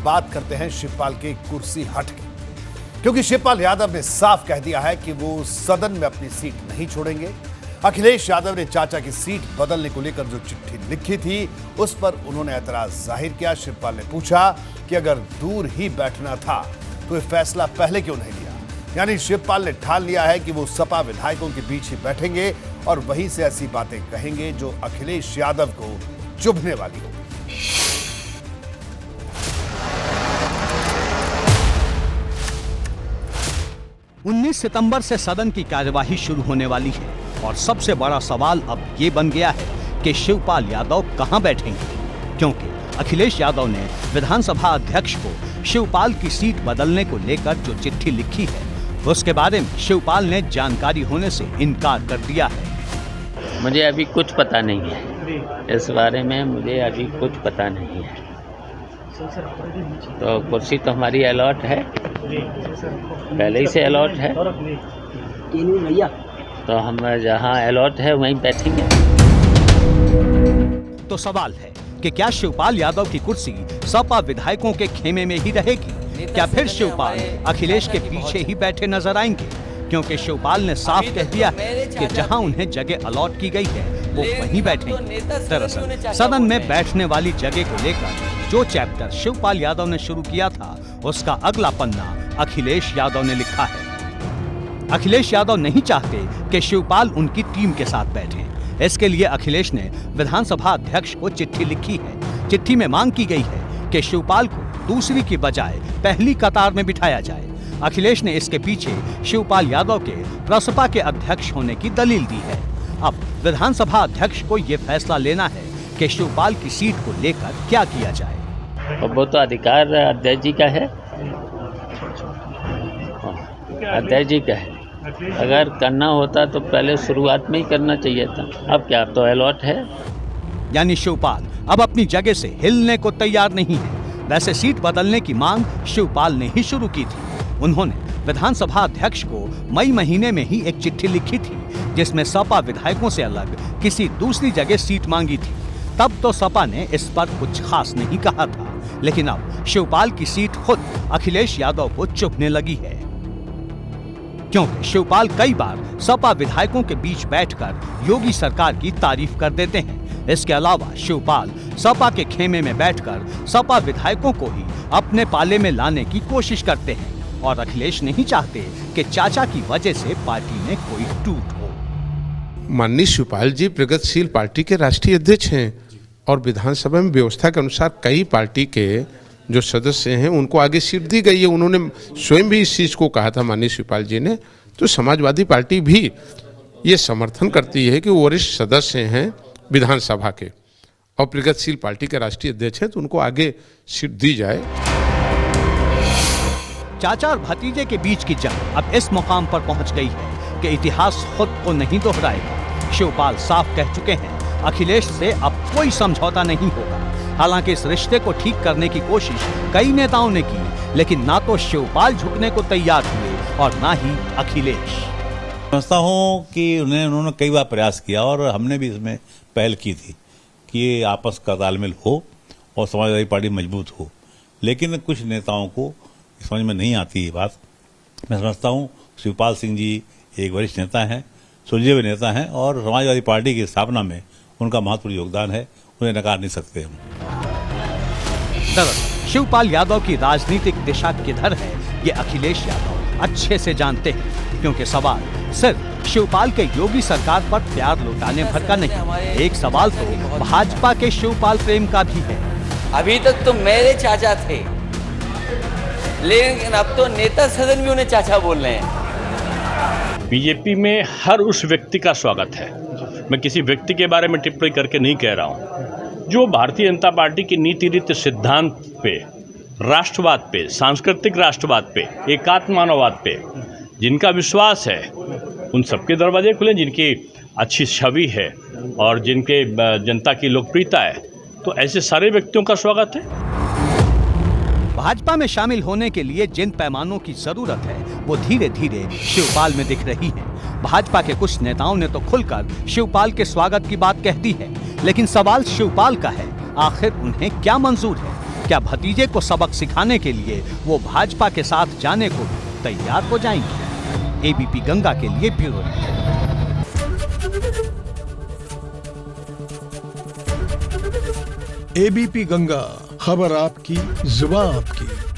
बात करते हैं शिवपाल के कुर्सी हट के, क्योंकि शिवपाल यादव ने साफ कह दिया है कि वो सदन में अपनी सीट नहीं छोड़ेंगे। अखिलेश यादव ने चाचा की सीट बदलने को लेकर जो चिट्ठी लिखी थी उस पर उन्होंने ऐतराज जाहिर किया। शिवपाल ने पूछा कि अगर दूर ही बैठना था तो ये फैसला पहले क्यों नहीं लिया। यानी शिवपाल ने ठान लिया है कि वो सपा विधायकों के बीच ही बैठेंगे और वहीं से ऐसी बातें कहेंगे जो अखिलेश यादव को चुभने वाली हो। 19 सितंबर से सदन की कार्यवाही शुरू होने वाली है और सबसे बड़ा सवाल अब ये बन गया है कि शिवपाल यादव कहां बैठेंगे, क्योंकि अखिलेश यादव ने विधानसभा अध्यक्ष को शिवपाल की सीट बदलने को लेकर जो चिट्ठी लिखी है उसके बारे में शिवपाल ने जानकारी होने से इनकार कर दिया है। मुझे अभी कुछ पता नहीं है इस बारे में, मुझे अभी कुछ पता नहीं है। तो कुर्सी तो हमारी अलॉट है, पहले ही से अलॉट है, तो हम जहां अलॉट है वहीं बैठेंगे। तो सवाल है कि क्या शिवपाल यादव की कुर्सी सपा विधायकों के खेमे में ही रहेगी? क्या फिर शिवपाल अखिलेश के पीछे ही बैठे नजर आएंगे? क्योंकि शिवपाल ने साफ कह दिया है कि जहां उन्हें जगह अलॉट की गई है वो वहीं बैठेंगे। दरअसल सदन में बैठने वाली जगह को लेकर जो चैप्टर शिवपाल यादव ने शुरू किया था उसका अगला पन्ना अखिलेश यादव ने लिखा है। अखिलेश यादव नहीं चाहते कि शिवपाल उनकी टीम के साथ बैठें। इसके लिए अखिलेश ने विधानसभा अध्यक्ष को चिट्ठी लिखी है। चिट्ठी में मांग की गई है कि शिवपाल को दूसरी की बजाय पहली कतार में बिठाया जाए। अखिलेश ने इसके पीछे शिवपाल यादव के प्रसपा के अध्यक्ष होने की दलील दी है। अब विधानसभा अध्यक्ष को ये फैसला लेना है कि शिवपाल की सीट को लेकर क्या किया जाए। और वो तो अधिकार अध्यक्ष जी का है, अध्यक्ष जी का है। अगर करना होता तो पहले शुरुआत में ही करना चाहिए था। अब क्या, अब तो अलॉट है। यानी शिवपाल अब अपनी जगह से हिलने को तैयार नहीं है। वैसे सीट बदलने की मांग शिवपाल ने ही शुरू की थी। उन्होंने विधानसभा अध्यक्ष को मई महीने में ही एक चिट्ठी लिखी थी जिसमें सपा विधायकों से अलग किसी दूसरी जगह सीट मांगी थी। तब तो सपा ने इस पर कुछ खास नहीं कहा था, लेकिन अब शिवपाल की सीट खुद अखिलेश यादव को चुभने लगी है, क्योंकि शिवपाल कई बार सपा विधायकों के बीच बैठकर योगी सरकार की तारीफ कर देते हैं। इसके अलावा शिवपाल सपा के खेमे में बैठकर सपा विधायकों को ही अपने पाले में लाने की कोशिश करते हैं और अखिलेश नहीं चाहते कि चाचा की वजह से पार्टी में कोई टूट हो। माननीय शिवपाल जी प्रगतिशील पार्टी के राष्ट्रीय अध्यक्ष हैं और विधानसभा में व्यवस्था के अनुसार कई पार्टी के जो सदस्य हैं उनको आगे सीट दी गई है। उन्होंने स्वयं भी इस चीज़ को कहा था माननीय शिवपाल जी ने। तो समाजवादी पार्टी भी ये समर्थन करती है कि वरिष्ठ सदस्य हैं विधानसभा के और प्रगतिशील पार्टी के राष्ट्रीय अध्यक्ष हैं, तो उनको आगे सीट दी जाए। चाचा और भतीजे के बीच की जंग अब इस मुकाम पर पहुंच गई है कि इतिहास खुद को नहीं दोहराएगा। शिवपाल साफ कह चुके हैं अखिलेश से अब कोई समझौता नहीं होगा। हालांकि इस रिश्ते को ठीक करने की कोशिश कई नेताओं ने की, लेकिन ना तो शिवपाल झुकने को तैयार हुए और ना ही अखिलेश। समझता हूँ कि उन्होंने कई बार प्रयास किया और हमने भी इसमें पहल की थी कि ये आपस का तालमेल हो और समाजवादी पार्टी मजबूत हो, लेकिन कुछ नेताओं को समझ में नहीं आती ये बात। मैं समझता हूँ शिवपाल सिंह जी एक वरिष्ठ नेता हैं, सुलझे हुए नेता हैं और समाजवादी पार्टी की स्थापना में उनका महत्वपूर्ण योगदान है, उन्हें नकार नहीं सकते हम। दरअसल शिवपाल यादव की राजनीतिक दिशा किधर है ये अखिलेश यादव अच्छे से जानते हैं, क्योंकि सवाल सिर्फ शिवपाल के योगी सरकार पर प्यार लौटाने भर का नहीं, एक सवाल तो भाजपा के शिवपाल प्रेम का भी है। अभी तक तो मेरे चाचा थे, लेकिन अब तो नेता सदन भी उन्हें चाचा बोल रहे हैं। बीजेपी में हर उस व्यक्ति का स्वागत है। मैं किसी व्यक्ति के बारे में टिप्पणी करके नहीं कह रहा हूँ। जो भारतीय जनता पार्टी की नीति रीति सिद्धांत पे, राष्ट्रवाद पे, सांस्कृतिक राष्ट्रवाद पे, एकात्म मानववाद पे जिनका विश्वास है उन सबके दरवाजे खुले, जिनकी अच्छी छवि है और जिनके जनता की लोकप्रियता है, तो ऐसे सारे व्यक्तियों का स्वागत है। भाजपा में शामिल होने के लिए जिन पैमानों की जरूरत है वो धीरे धीरे शिवपाल में दिख रही है। भाजपा के कुछ नेताओं ने तो खुलकर शिवपाल के स्वागत की बात कह दी है, लेकिन सवाल शिवपाल का है, आखिर उन्हें क्या मंजूर है? क्या भतीजे को सबक सिखाने के लिए वो भाजपा के साथ जाने को तैयार हो जाएंगे? एबीपी गंगा के लिए ब्यूरो रिपोर्ट। एबीपी गंगा, खबर आपकी, जुबान आपकी।